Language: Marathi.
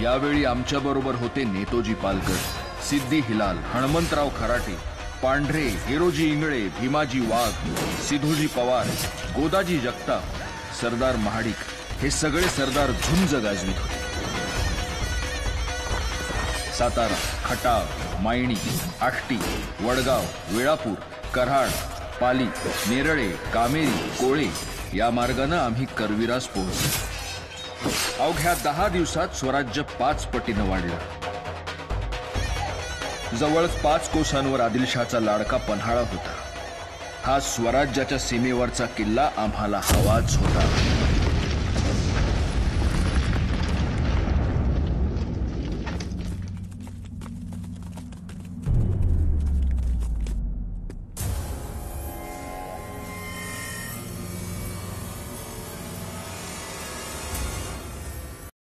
यावेळी आमच्या बरोबर होते नेतोजी पालकर, सिद्धी हिलाल, हणमंतराव खराटे, पांढरे, हिरोजी इंगळे, भीमाजी वाघ, सिधोजी पवार, गोदाजी जगताप, सरदार महाडिक हे सगळे सरदार झुंज गाजवीत होते. सातारा, खटाव, मायणी, आष्टी, वडगाव, वेळापूर, कराड, पाली, नेरळे, कामेरी, कोळे या मार्गाने आम्ही करविरास पोहोचलो. अवघ्या 10 दिवसात स्वराज्य 5 पटीनं वाढलं. जवळच 5 कोसांवर आदिलशहाचा लाडका पन्हाळा होता. हा स्वराज्याच्या सीमेवरचा किल्ला आम्हाला हवाच होता.